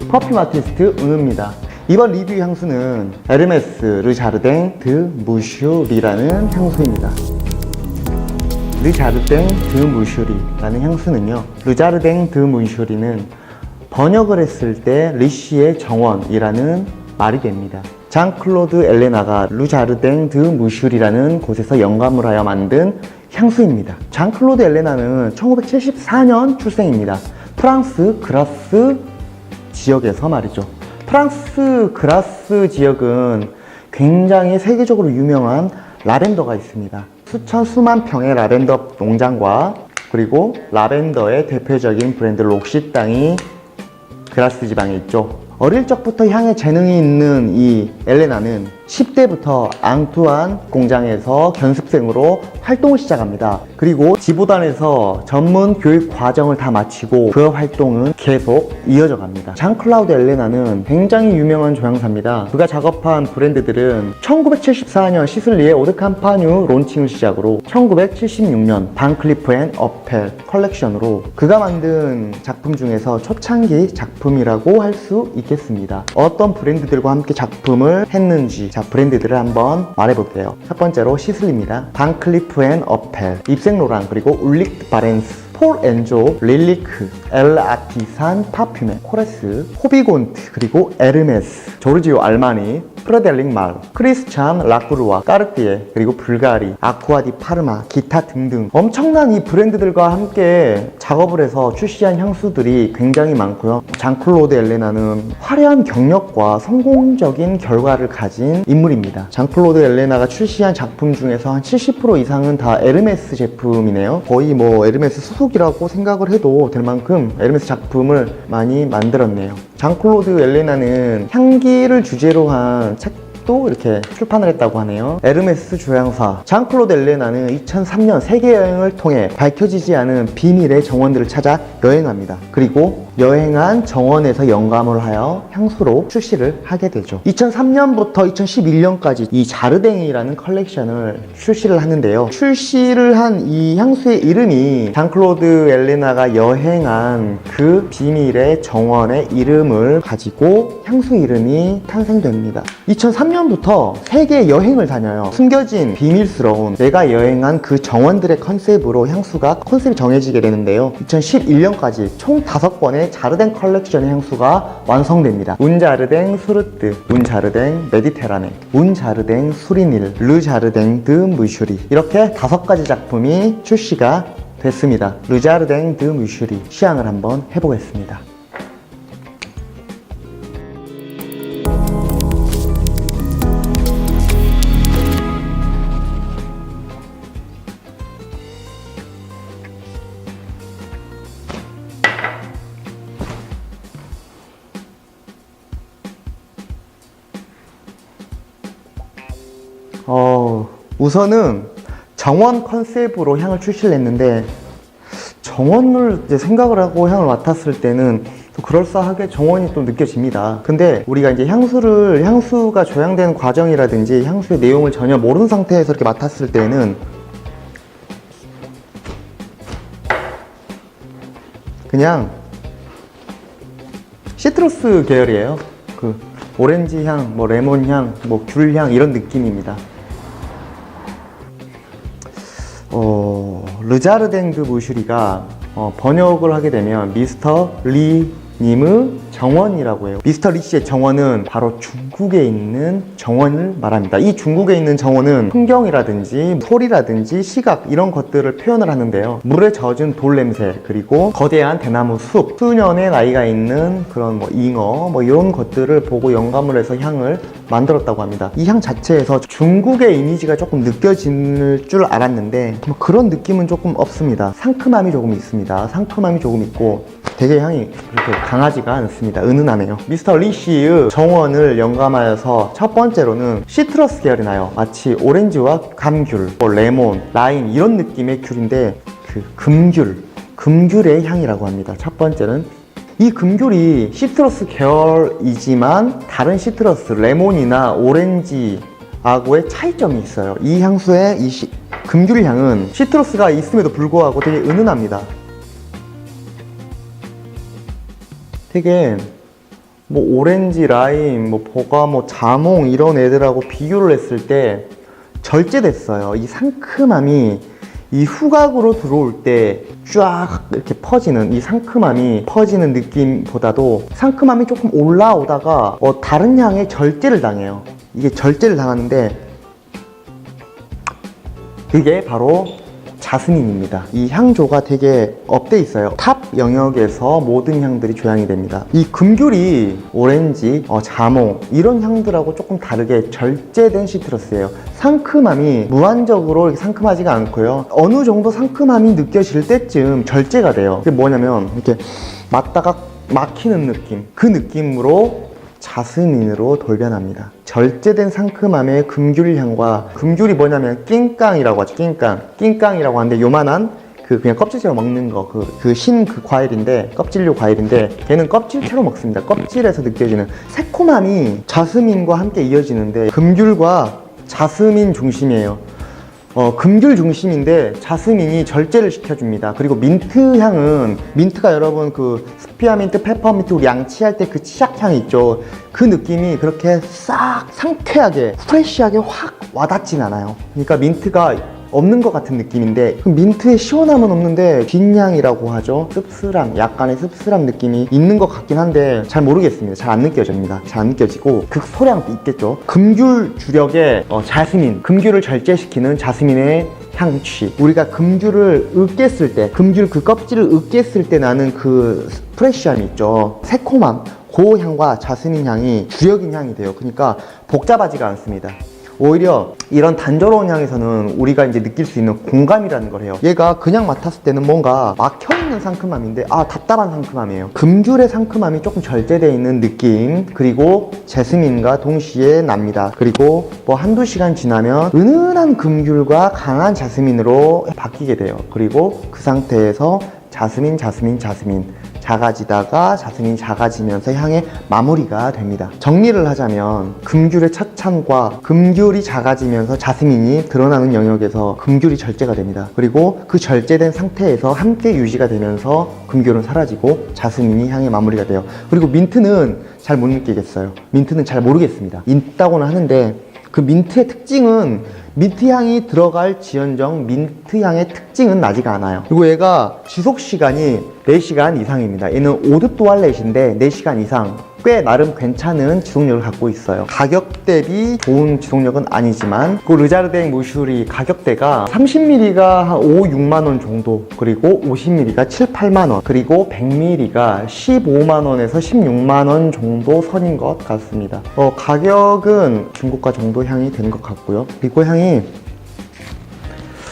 퍼퓸 아티스트 은우입니다. 이번 리뷰 향수는 에르메스 르자르댕 드 무슈리라는 향수입니다. 르자르댕 드 무슈리라는 향수는요, 르자르댕 드 무슈리는 번역을 했을 때 리쉬의 정원이라는 말이 됩니다. 장클로드 엘레나가 르자르댕 드 무슈리라는 곳에서 영감을 하여 만든 향수입니다. 장클로드 엘레나는 1974년 출생입니다. 프랑스 그라스 지역에서 말이죠. 프랑스 그라스 지역은 굉장히 세계적으로 유명한 라벤더가 있습니다. 수만 평의 라벤더 농장과 그리고 라벤더의 대표적인 브랜드 록시땅이 그라스 지방에 있죠. 어릴 적부터 향에 재능이 있는 이 엘레나는 10대부터 앙투안 공장에서 견습생으로 활동을 시작합니다. 그리고 지보단에서 전문 교육 과정을 다 마치고 그 활동은 계속 이어져 갑니다. 장클라우드 엘레나는 굉장히 유명한 조향사입니다. 그가 작업한 브랜드들은 1974년 시슬리의 오드 캄파뉴 론칭을 시작으로 1976년 반클리프 앤 어펠 컬렉션으로 그가 만든 작품 중에서 초창기 작품이라고 할 수 있겠습니다. 어떤 브랜드들과 함께 작품을 했는지 브랜드들을 한번 말해볼게요. 첫 번째로 시슬리입니다. 반클리프 앤 어펠, 입생로랑, 그리고 울릭 바렌스, 폴 엔조, 릴리크, 엘 아티산 파퓨메, 코레스, 호비곤트, 그리고 에르메스, 조르지오 알마니, 프레델릭 말, 크리스찬 라쿠르와, 까르띠에, 그리고 불가리, 아쿠아디 파르마, 기타 등등 엄청난 이 브랜드들과 함께 작업을 해서 출시한 향수들이 굉장히 많고요. 장클로드 엘레나는 화려한 경력과 성공적인 결과를 가진 인물입니다. 장클로드 엘레나가 출시한 작품 중에서 한 70% 이상은 다 에르메스 제품이네요. 거의 뭐 에르메스 수속이라고 생각을 해도 될 만큼 에르메스 작품을 많이 만들었네요. 장클로드 엘레나는 향기를 주제로 한 책도 이렇게 출판을 했다고 하네요. 에르메스 조향사 장클로드 엘레나는 2003년 세계 여행을 통해 밝혀지지 않은 비밀의 정원들을 찾아 여행합니다. 그리고 여행한 정원에서 영감을 하여 향수로 출시를 하게 되죠. 2003년부터 2011년까지 이 자르댕이라는 컬렉션을 출시를 하는데요. 출시를 한 이 향수의 이름이 장클로드 엘레나가 여행한 그 비밀의 정원의 이름을 가지고 향수 이름이 탄생됩니다. 2003년부터 세계 여행을 다녀요. 숨겨진 비밀스러운 내가 여행한 그 정원들의 컨셉으로 향수가 컨셉이 정해지게 되는데요. 2011년까지 총 5번의 자르댕 컬렉션의 향수가 완성됩니다. 운자르댕 수르트, 운자르댕 메디테라네, 운자르댕 수리닐, 르자르댕 드 무슈리, 이렇게 5가지 작품이 출시가 됐습니다. 르자르댕 드 무슈리 시향을 한번 해보겠습니다. 우선은 정원 컨셉으로 향을 출시를 했는데, 정원을 이제 생각을 하고 향을 맡았을 때는 또 그럴싸하게 정원이 또 느껴집니다. 근데 우리가 이제 향수가 조향되는 과정이라든지 향수의 내용을 전혀 모르는 상태에서 이렇게 맡았을 때는 그냥 시트러스 계열이에요. 그 오렌지 향, 뭐 레몬 향, 뭐 귤 향, 이런 느낌입니다. 르자르댕 드 무슈리가 번역을 하게 되면 미스터 리 님의 정원이라고 해요. 미스터 리 씨의 정원은 바로 중국에 있는 정원을 말합니다. 이 중국에 있는 정원은 풍경이라든지 소리라든지 시각, 이런 것들을 표현을 하는데요. 물에 젖은 돌 냄새, 그리고 거대한 대나무 숲, 수년의 나이가 있는 그런 뭐 잉어, 뭐 이런 것들을 보고 영감을 해서 향을 만들었다고 합니다. 이 향 자체에서 중국의 이미지가 조금 느껴질 줄 알았는데 뭐 그런 느낌은 조금 없습니다. 상큼함이 조금 있습니다. 상큼함이 조금 있고 되게 향이 그렇게 강하지가 않습니다. 은은하네요. 미스터 리 씨의 정원을 영감하여서 첫 번째로는 시트러스 계열이 나요. 마치 오렌지와 감귤, 레몬, 라임, 이런 느낌의 귤인데 그 금귤의 향이라고 합니다. 첫 번째는 이 금귤이 시트러스 계열이지만 다른 시트러스, 레몬이나 오렌지하고의 차이점이 있어요. 이 향수의 금귤 향은 시트러스가 있음에도 불구하고 되게 은은합니다. 되게 뭐 오렌지, 라임, 뭐 버가모, 자몽 이런 애들하고 비교를 했을 때 절제됐어요. 이 상큼함이 이 후각으로 들어올 때 쫙 이렇게 퍼지는, 이 상큼함이 퍼지는 느낌보다도 상큼함이 조금 올라오다가 다른 향에 절제를 당해요. 이게 절제를 당하는데 그게 바로 자스민입니다. 이 향조가 되게 업돼 있어요. 탑 영역에서 모든 향들이 조향이 됩니다. 이 금귤이 오렌지, 자몽 이런 향들하고 조금 다르게 절제된 시트러스예요. 상큼함이 무한적으로 이렇게 상큼하지가 않고요. 어느 정도 상큼함이 느껴질 때쯤 절제가 돼요. 그게 뭐냐면 이렇게 맞다가 막히는 느낌, 그 느낌으로 자스민으로 돌변합니다. 절제된 상큼함의 금귤향과, 금귤이 뭐냐면 낑깡이라고 하죠. 낑깡이라고 하는데 요만한 그냥 껍질째로 먹는 거, 그 과일인데, 껍질류 과일인데 걔는 껍질째로 먹습니다. 껍질에서 느껴지는 새콤함이 자스민과 함께 이어지는데 금귤과 자스민 중심이에요. 금귤 중심인데 자스민이 절제를 시켜줍니다. 그리고 민트 향은, 민트가 여러분 그 스피아민트, 페퍼민트 우리 양치할 때 그 치약향이 있죠. 그 느낌이 그렇게 싹 상쾌하게 프레쉬하게 확 와닿진 않아요. 그러니까 민트가 없는 것 같은 느낌인데, 민트의 시원함은 없는데 뒷향이라고 하죠. 씁쓸함, 약간의 씁쓸함 느낌이 있는 것 같긴 한데 잘 모르겠습니다. 잘 안 느껴집니다. 잘 안 느껴지고 극소량도 있겠죠. 금귤 주력의 자스민, 금귤을 절제시키는 자스민의 향취, 우리가 금귤을 으깼을 때, 금귤 그 껍질을 으깼을 때 나는 그 프레쉬함이 있죠. 새콤함, 그 향과 자스민 향이 주력인 향이 돼요. 그러니까 복잡하지가 않습니다. 오히려 이런 단조로운 향에서는 우리가 이제 느낄 수 있는 공감이라는 걸 해요. 얘가 그냥 맡았을 때는 뭔가 막혀있는 상큼함인데 답답한 상큼함이에요. 금귤의 상큼함이 조금 절제되어 있는 느낌, 그리고 제스민과 동시에 납니다. 그리고 뭐 한두 시간 지나면 은은한 금귤과 강한 자스민으로 바뀌게 돼요. 그리고 그 상태에서 자스민 작아지다가 자스민이 작아지면서 향의 마무리가 됩니다. 정리를 하자면 금귤의 첫 찬과 금귤이 작아지면서 자스민이 드러나는 영역에서 금귤이 절제가 됩니다. 그리고 그 절제된 상태에서 함께 유지가 되면서 금귤은 사라지고 자스민이 향의 마무리가 돼요. 그리고 민트는 잘 못 느끼겠어요. 민트는 잘 모르겠습니다. 있다고는 하는데 그 민트의 특징은, 민트 향이 들어갈 지연정 민트 향의 특징은 나지가 않아요. 그리고 얘가 지속 시간이 4시간 이상입니다. 얘는 오드 또알렛인데 4시간 이상 꽤 나름 괜찮은 지속력을 갖고 있어요. 가격 대비 좋은 지속력은 아니지만 그 르자르댕 무슈리 가격대가 30ml가 한 5, 6만원 정도, 그리고 50ml가 7, 8만원, 그리고 100ml가 15만원에서 16만원 정도 선인 것 같습니다. 가격은 중고가 정도 향이 되는 것 같고요. 그리고 향이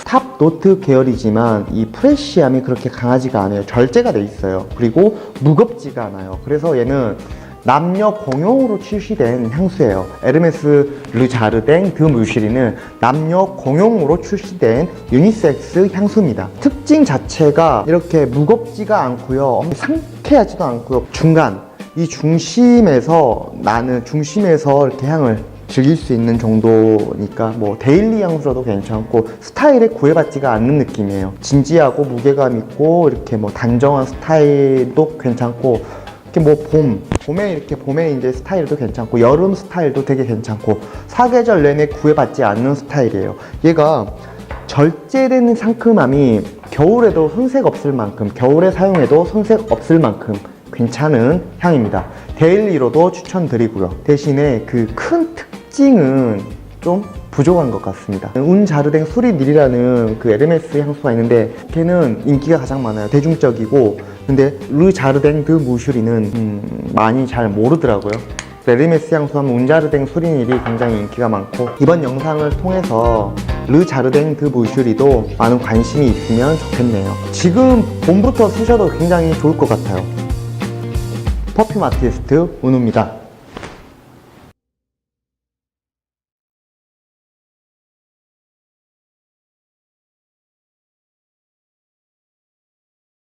탑 노트 계열이지만 이 프레쉬함이 그렇게 강하지가 않아요. 절제가 돼 있어요. 그리고 무겁지가 않아요. 그래서 얘는 남녀 공용으로 출시된 향수예요. 에르메스 르자르댕 드 무슈리는 남녀 공용으로 출시된 유니섹스 향수입니다. 특징 자체가 이렇게 무겁지가 않고요, 상쾌하지도 않고요, 중간, 이 중심에서 이렇게 향을 즐길 수 있는 정도니까 뭐 데일리 향수라도 괜찮고 스타일에 구애받지가 않는 느낌이에요. 진지하고 무게감 있고 이렇게 뭐 단정한 스타일도 괜찮고, 이렇게 뭐 봄에 이제 스타일도 괜찮고, 여름 스타일도 되게 괜찮고, 사계절 내내 구애받지 않는 스타일이에요. 얘가 절제된 상큼함이 겨울에도 손색 없을 만큼, 겨울에 사용해도 손색 없을 만큼 괜찮은 향입니다. 데일리로도 추천드리고요. 대신에 그 큰 특징은 좀 부족한 것 같습니다. 운자르댕 수리닐이라는 그 에르메스 향수가 있는데 걔는 인기가 가장 많아요. 대중적이고. 근데 르자르댕 드 무슈리는 많이 잘 모르더라고요. 에르메스 향수 하면 운자르댕 수리닐이 굉장히 인기가 많고, 이번 영상을 통해서 르자르댕 드 무슈리도 많은 관심이 있으면 좋겠네요. 지금 봄부터 쓰셔도 굉장히 좋을 것 같아요. 퍼퓸 아티스트 은우입니다.